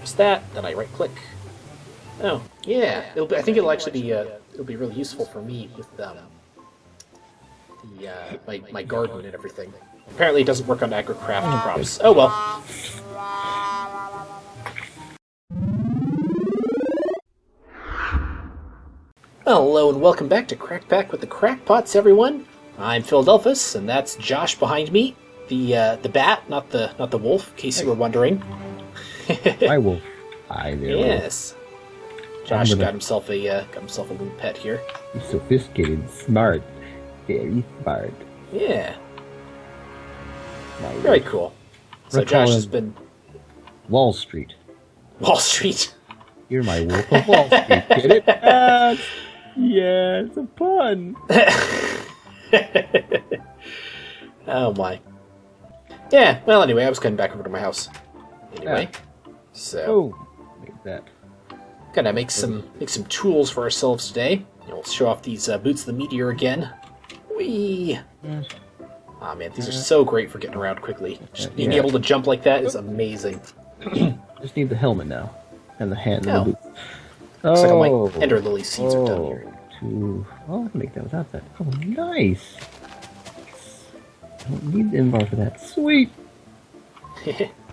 press that, then I right-click. Oh, yeah. I think it'll actually be it'll be really useful for me with my garden and everything. Apparently, it doesn't work on agrocraft props. Oh well. Hello and welcome back to Crackpack with the Crackpots, everyone. I'm Philadelphus, and that's Josh behind me, the bat, not the wolf, in case you were wondering. Hi, wolf. Hi there. Yes. Josh got himself a little pet here. He's sophisticated, smart, very smart. Yeah. My Very wolf. cool. So Josh has been Wall Street. Wall Street. You're my wolf of Wall Street. Get it? Yeah, it's a pun. Oh my. Yeah. Well, anyway, I was coming back over to my house. Anyway, so make that. gonna make some tools for ourselves today. We'll show off these boots of the meteor again. Whee! Oh man, these are so great for getting around quickly. Just being able to jump like that is amazing. Just need the helmet now. And the hand and the boots. Looks like all my ender lily seeds are done here. I can make that without that. Oh, nice! I don't need the invar for that. Sweet!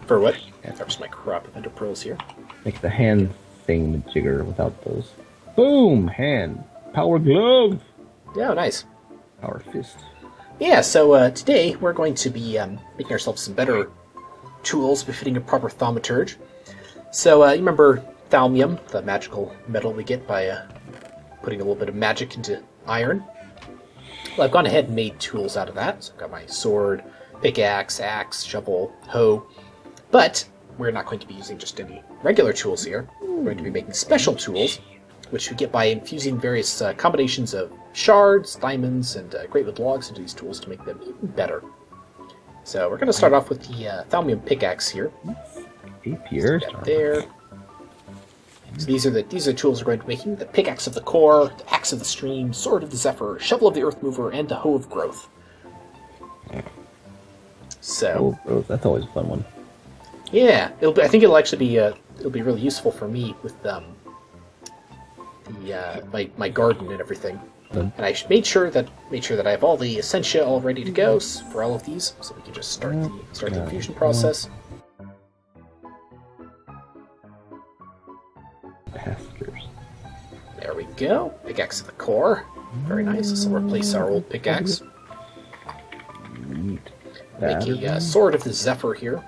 For what? There's my crop of ender pearls here. Make the hand thing jigger without those. Boom! Hand. Power glove! Oh, nice. Power fist. Yeah, so today we're going to be making ourselves some better tools befitting a proper thaumaturge. So you remember thaumium, the magical metal we get by putting a little bit of magic into iron? Well, I've gone ahead and made tools out of that. So I've got my sword, pickaxe, axe, shovel, hoe. But we're not going to be using just any regular tools here. We're going to be making special tools, which we get by infusing various combinations of shards, diamonds, and greatwood logs into these tools to make them even better. So we're going to start off with the thaumium pickaxe here. Here. There. So these are tools we're going to be making: the pickaxe of the core, the axe of the stream, sword of the zephyr, shovel of the earth mover, and the hoe of growth. So that's always a fun one. Yeah, I think it'll actually be it'll be really useful for me with my garden and everything. And I made sure that I have all the essentia all ready to go for all of these, so we can just start the infusion process. There we go. Pickaxe of the core. Very nice. This will replace our old pickaxe. Make a sword of the zephyr here.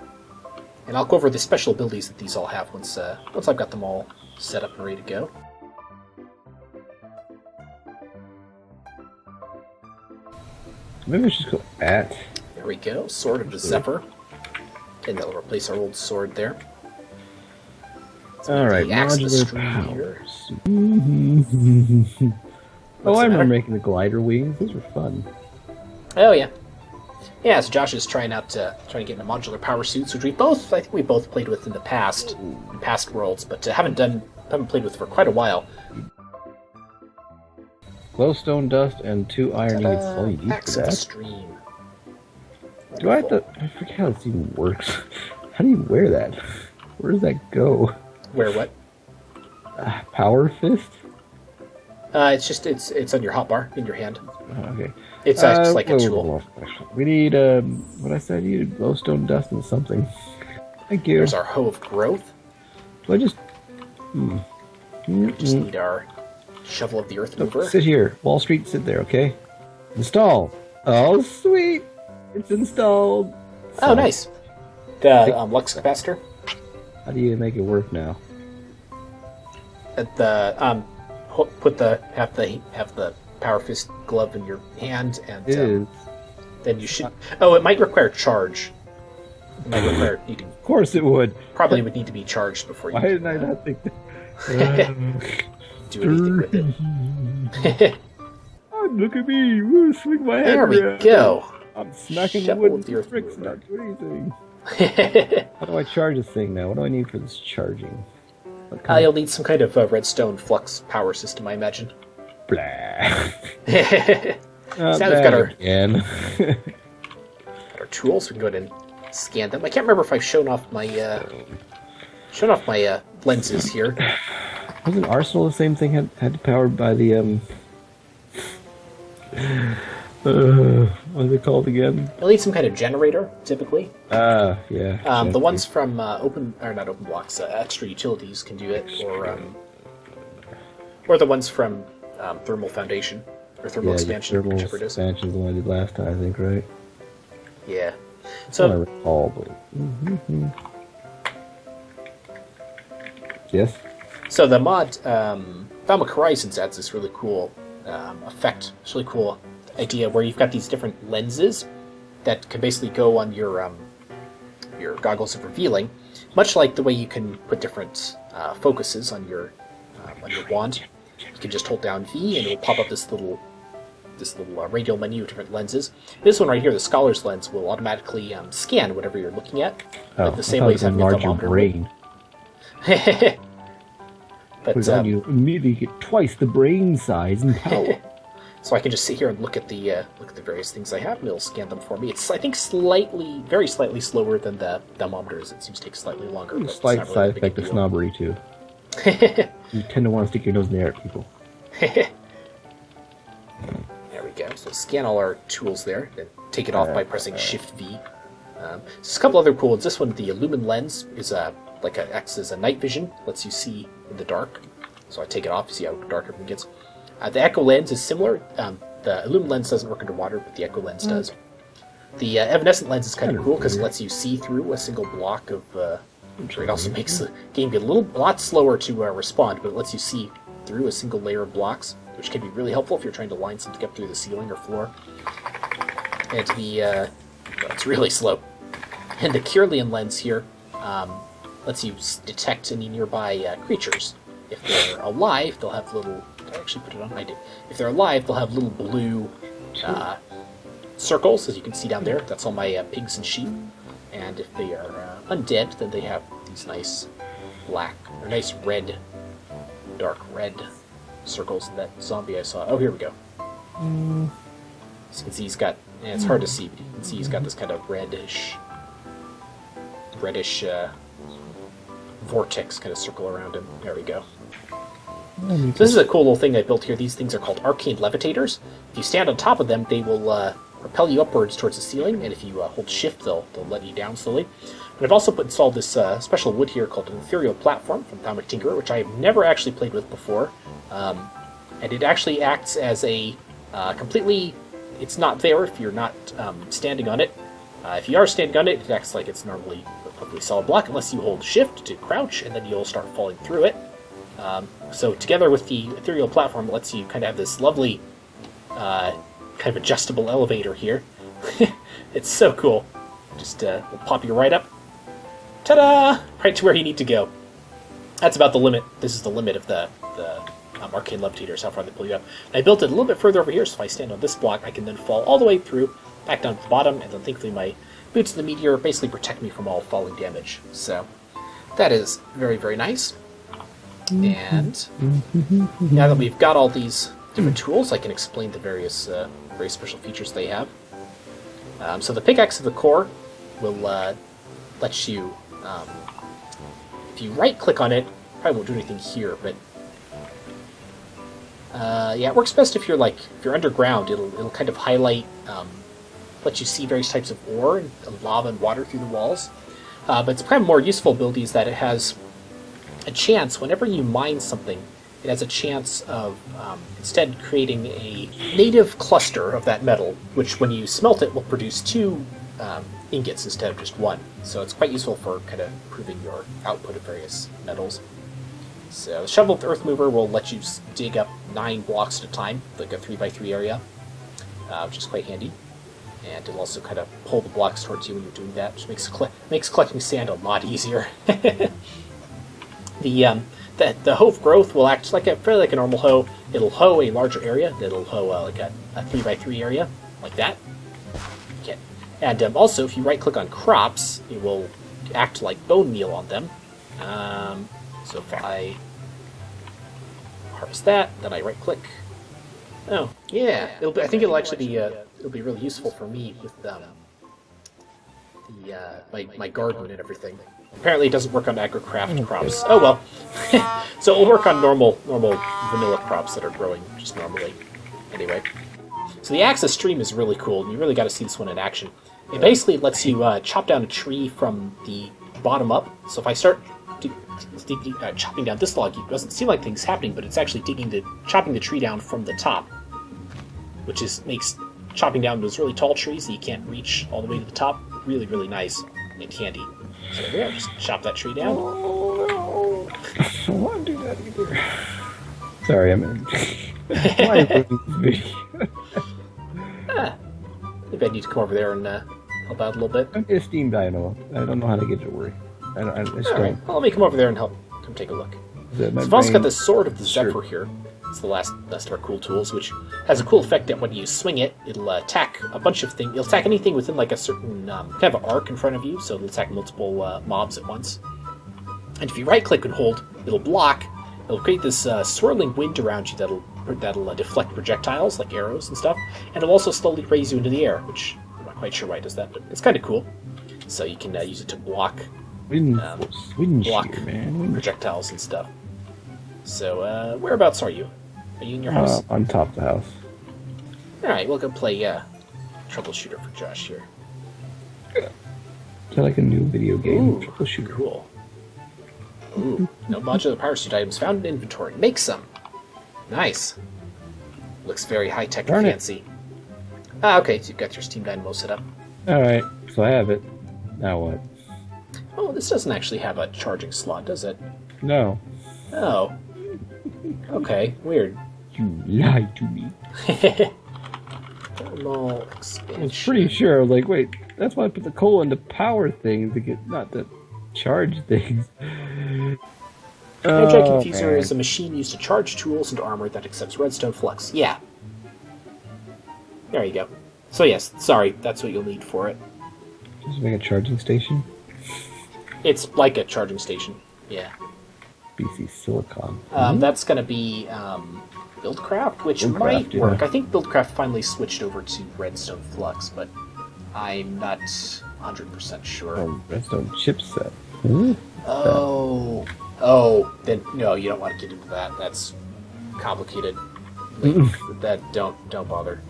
And I'll go over the special abilities that these all have once I've got them all set up and ready to go. Maybe we should go at. There we go. Sword of the zephyr. And that'll replace our old sword there. Alright, modular powers. I remember making the glider wings. Those were fun. Oh yeah. Yeah, so Josh is trying to get into modular power suits, which I think we both played with in the past, in past worlds, but haven't played with for quite a while. Glowstone dust and 2 iron ingots. Oh, you need Axe for of the that. stream. Do I have to? I forget how this even works. How do you wear that? Where does that go? Wear what? Power fist? It's on your hotbar in your hand. Oh, okay. It's just like a tool. We need what I said. You need glowstone dust and something. Thank you. There's our hoe of growth. Do I just? We just need our shovel of the earth mover. Sit here, Wall Street. Sit there, okay? Install. Oh, sweet! It's installed. Oh, nice. The lux capacitor. How do you make it work now? At the have the power fist glove in your hand, and then you should. Oh, it might require charge. It might require needing. Of course, it would. Probably would need to be charged before you. Why didn't I not think that? Do anything with it. Oh, look at me! Woo, swing my head. There we go. I'm smacking Shovel wood with the earth bricks, mover. not doing anything. How do I charge this thing now? What do I need for this charging? You'll need some kind of redstone flux power system, I imagine. Blah. So now we've got our again. tools. We can go ahead and scan them. I can't remember if I've shown off my showing off my lenses here. Wasn't Arsenal the same thing? Had powered by the what's it called again? You'll need some kind of generator, typically. Yeah. The ones from not open blocks, extra utilities can do it, or the ones from thermal foundation or thermal expansion, thermal whichever it is. expansion is the one I did last time, I think, right? Yeah. So I So recall, but yes. So the mod Thaumaturgy Horizons adds this really cool effect. It's really cool idea where you've got these different lenses that can basically go on your goggles of revealing, much like the way you can put different focuses on your wand. You can just hold down V and it will pop up this little radial menu of different lenses. This one right here, the Scholar's lens, will automatically scan whatever you're looking at, like the same way as having a larger thermometer. brain. But Because on you immediately get twice the brain size and power. so I can just sit here and look at the various things I have, and it'll scan them for me. It's, I think, very slightly slower than the thermometers. It seems to take slightly longer. But it's Slight not really side a big effect of deal. snobbery, too. You tend to want to stick your nose in the air at people. There we go. So scan all our tools there, and take it off by pressing Shift V. There's a couple other cool ones. This one, the Illumin lens, is acts as a night vision, lets you see in the dark. So I take it off, you see how dark everything gets. The Echo lens is similar. The Illumin lens doesn't work underwater, but the Echo lens does. The Evanescent lens is kind of cool because it lets you see through a single block of. It also makes the game get a lot slower to respond, but it lets you see through a single layer of blocks, which can be really helpful if you're trying to line something up through the ceiling or floor. And it's really slow. And the Kirlian lens here lets you detect any nearby creatures. If they're alive, they'll have little... Did I actually put it on? I did. If they're alive, they'll have little blue circles, as you can see down there. That's all my pigs and sheep. And if they are undead, then they have these nice red, dark red circles in that zombie I saw. Oh, here we go. So you can see he's got... And it's hard to see, but you can see he's got this kind of reddish vortex kind of circle around him. There we go. So this is a cool little thing I built here. These things are called arcane levitators. If you stand on top of them, they will propel you upwards towards the ceiling, and if you hold shift, they'll let you down slowly. And I've also installed this special wood here called an ethereal platform from thaumaturgy, which I have never actually played with before. And it actually acts as a completely... It's not there if you're not standing on it. If you are standing on it, it acts like it's normally a perfectly solid block, unless you hold shift to crouch, and then you'll start falling through it. So together with the ethereal platform, it lets you kind of have this lovely kind of adjustable elevator here. It's so cool. Just will pop you right up. Ta-da! Right to where you need to go. That's about the limit. This is the limit of the arcane levitators, how far they pull you up. And I built it a little bit further over here, so if I stand on this block, I can then fall all the way through, back down to the bottom, and then thankfully my boots of the meteor basically protect me from all falling damage. So that is very, very nice. And now that we've got all these different tools, I can explain the various very special features they have. So the pickaxe of the core will let you, if you right-click on it, probably won't do anything here, but yeah, it works best if you're underground. It'll kind of highlight, let you see various types of ore and lava and water through the walls. But its kind of more useful ability is that it has a chance, whenever you mine something, it has a chance of instead creating a native cluster of that metal, which when you smelt it will produce 2 ingots instead of just 1. So it's quite useful for kind of improving your output of various metals. So the shovel with earth mover will let you dig up 9 blocks at a time, like a 3x3 area, which is quite handy. And it'll also kind of pull the blocks towards you when you're doing that, which makes collecting sand a lot easier. The hoe of growth will act fairly like a normal hoe. It'll hoe a larger area. It'll hoe like a 3x3 area, like that. Okay. And also, if you right-click on crops, it will act like bone meal on them. So if I harvest that, then I right-click. Oh, yeah. I think it'll actually be it'll be really useful for me with my garden and everything. Apparently it doesn't work on agrocraft crops. Oh well. So it'll work on normal vanilla crops that are growing just normally. Anyway. So the axis stream is really cool, and you really got to see this one in action. It basically lets you chop down a tree from the bottom up. So if I start chopping down this log, it doesn't seem like things happening, but it's actually chopping the tree down from the top, which makes chopping down those really tall trees that you can't reach all the way to the top really, really nice and handy. So there, just chop that tree down. Oh, no. I don't want to do that either. Sorry, I'm in. Why is this video? Maybe I need to come over there and help out a little bit. I'm a steam dino. I don't know how to get to work. I just Alright, don't. well, let me come over there and come take a look. So We've also got the Sword of the Zephyr here. It's the last of our cool tools, which has a cool effect that when you swing it, it'll attack a bunch of things. It'll attack anything within like a certain kind of an arc in front of you, so it'll attack multiple mobs at once. And if you right-click and hold, it'll block. It'll create this swirling wind around you that'll deflect projectiles, like arrows and stuff, and it'll also slowly raise you into the air, which I'm not quite sure why it does that, but it's kind of cool. So you can use it to block wind block shear, man. projectiles and stuff. So, whereabouts are you? Are you in your house? On top of the house. Alright, we'll go play Troubleshooter for Josh here. Is that like a new video game? Ooh, Troubleshooter. cool. Ooh, no modular power suit items found in inventory. Make some. Nice. Looks very high-tech and fancy. Ah, okay, so you've got your Steam Dynamo set up. Alright, so I have it. Now what? Oh, this doesn't actually have a charging slot, does it? No. Oh. Okay, weird. You lied to me. Thermal expansion. I was pretty sure. Like, wait, that's why I put the coal into power things to get not to charge things. Energy Confuser is a machine used to charge tools into armor that accepts redstone flux. Yeah. There you go. So yes, sorry, that's what you'll need for it. Just make a charging station? It's like a charging station. Yeah. BC Silicon. That's going to be Buildcraft, which might work. I think Buildcraft finally switched over to Redstone Flux, but I'm not 100% sure. Oh, Redstone chipset. Oh, then no, you don't want to get into that. That's complicated. Don't bother.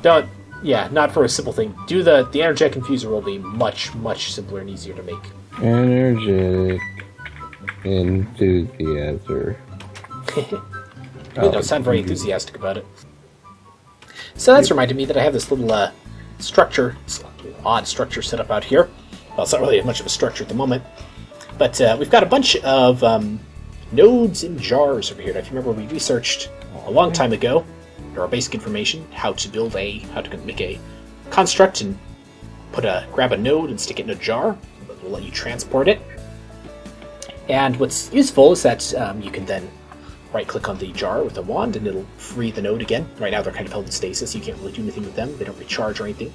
Not for a simple thing. Do the energetic confuser will be much simpler and easier to make. Energetic enthusiaster. You don't sound very enthusiastic about it. So that's reminded me that I have this little structure, odd structure set up out here. Well, it's not really much of a structure at the moment, but we've got a bunch of nodes in jars over here. Now, if you remember, we researched a long time ago, our basic information, how to make a construct and grab a node and stick it in a jar. We'll let you transport it. And what's useful is that you can then right-click on the jar with a wand and it'll free the node again. Right now they're kind of held in stasis, you can't really do anything with them. They don't recharge or anything.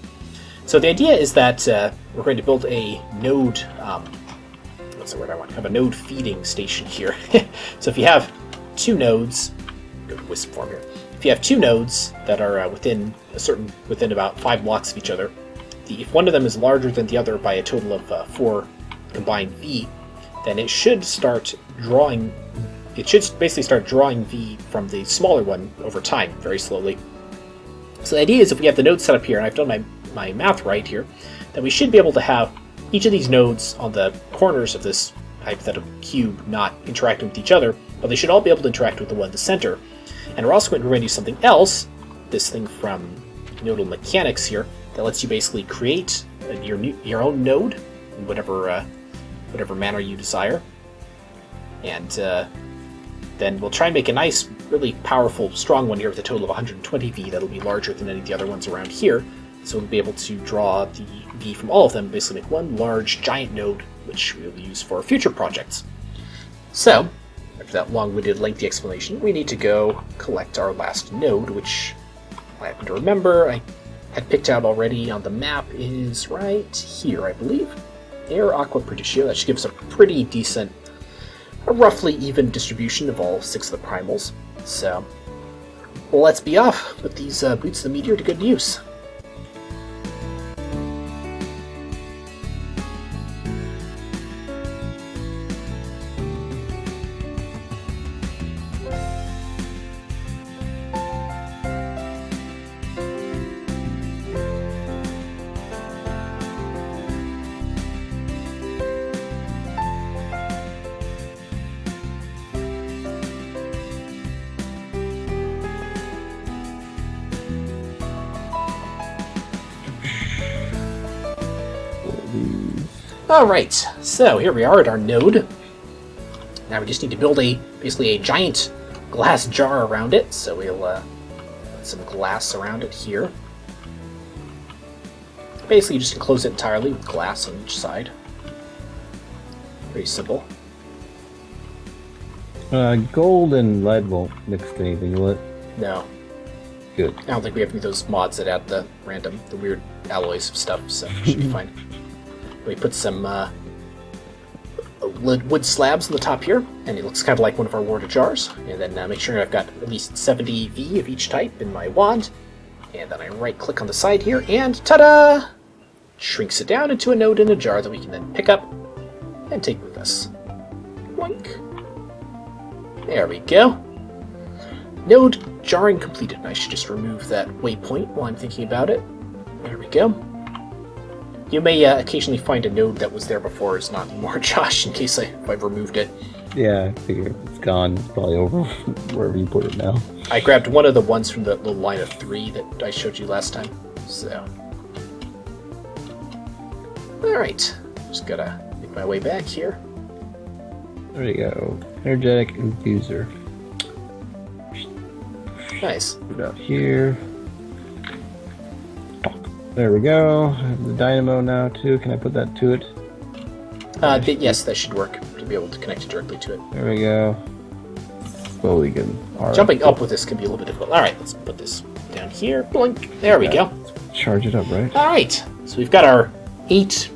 So the idea is that we're going to build a node, what's the word I want? Have a node feeding station here. So if you have two nodes, go to Wisp form here. If you have two nodes that are within about 5 blocks of each other, if one of them is larger than the other by a total of 4 combined V, then it should start drawing. It should basically start drawing V from the smaller one over time, very slowly. So the idea is if we have the nodes set up here, and I've done my math right here, then we should be able to have each of these nodes on the corners of this hypothetical cube not interacting with each other, but they should all be able to interact with the one in the center. And we're also going to do something else, this thing from Nodal Mechanics here, that lets you basically create your own node in whatever manner you desire. And then we'll try and make a nice, really powerful, strong one here with a total of 120 V that'll be larger than any of the other ones around here. So we'll be able to draw the V from all of them, basically make one large, giant node, which we'll use for future projects. So, after that long-winded, lengthy explanation, we need to go collect our last node, which I happen to remember I had picked out already on the map is right here, I believe. Air Aqua Perditio. That should give us a pretty decent, a roughly even distribution of all 6 of the primals. So, well, let's be off with these boots of the meteor to good use. Alright, so here we are at our node. Now we just need to build basically a giant glass jar around it. So we'll put some glass around it here. Basically just enclose it entirely with glass on each side. Pretty simple. Gold and lead won't mix to anything, will it? No. Good. I don't think we have any of those mods that add the weird alloys of stuff, so it should be fine. We put some wood slabs on the top here, and it looks kind of like one of our water jars. And then make sure I've got at least 70 V of each type in my wand. And then I right-click on the side here, and ta-da! Shrinks it down into a node in a jar that we can then pick up and take with us. Boink. There we go. Node jarring completed. And I should just remove that waypoint while I'm thinking about it. There we go. You may occasionally find a node that was there before is not anymore, Josh, in case I've removed it. Yeah, I figure it's gone. It's probably over wherever you put it now. I grabbed one of the ones from the little line of 3 that I showed you last time. So, alright. Just gotta make my way back here. There you go. Energetic infuser. Nice. Put it out here. There we go. I have the dynamo now too. Can I put that to it? Yes, that should work to be able to connect it directly to it. There we go. Slowly getting. Jumping up with this can be a little bit difficult. Alright, let's put this down here. Blink. There we go. Charge it up, right? Alright, so we've got our 8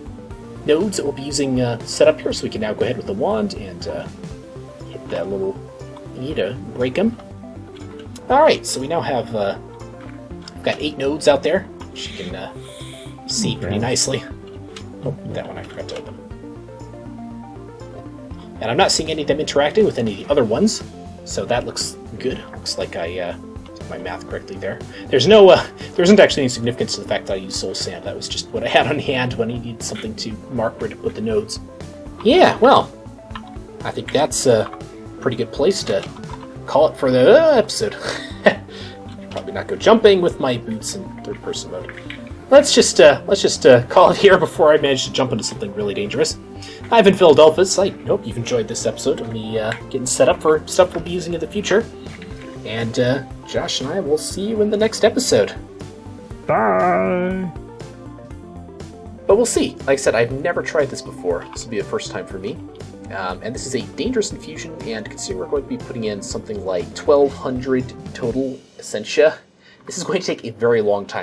nodes that we'll be using set up here, so we can now go ahead with the wand and hit that little thingy to break them. Alright, so we now have we've got 8 nodes out there, which you can see pretty nicely. Oh, that one I forgot to open. And I'm not seeing any of them interacting with any of the other ones, so that looks good. Looks like I did my math correctly there. There's no, there isn't actually any significance to the fact that I used soul sand. That was just what I had on hand when I needed something to mark where to put the nodes. Yeah, well, I think that's a pretty good place to call it for the episode. Probably not go jumping with my boots in third-person mode. Let's just call it here before I manage to jump into something really dangerous. I've been Phil Delphus. I hope you've enjoyed this episode of me getting set up for stuff we'll be using in the future. And Josh and I will see you in the next episode. Bye! But we'll see. Like I said, I've never tried this before. This will be the first time for me. And this is a dangerous infusion, and considering we're going to be putting in something like 1,200 total essentia, this is going to take a very long time.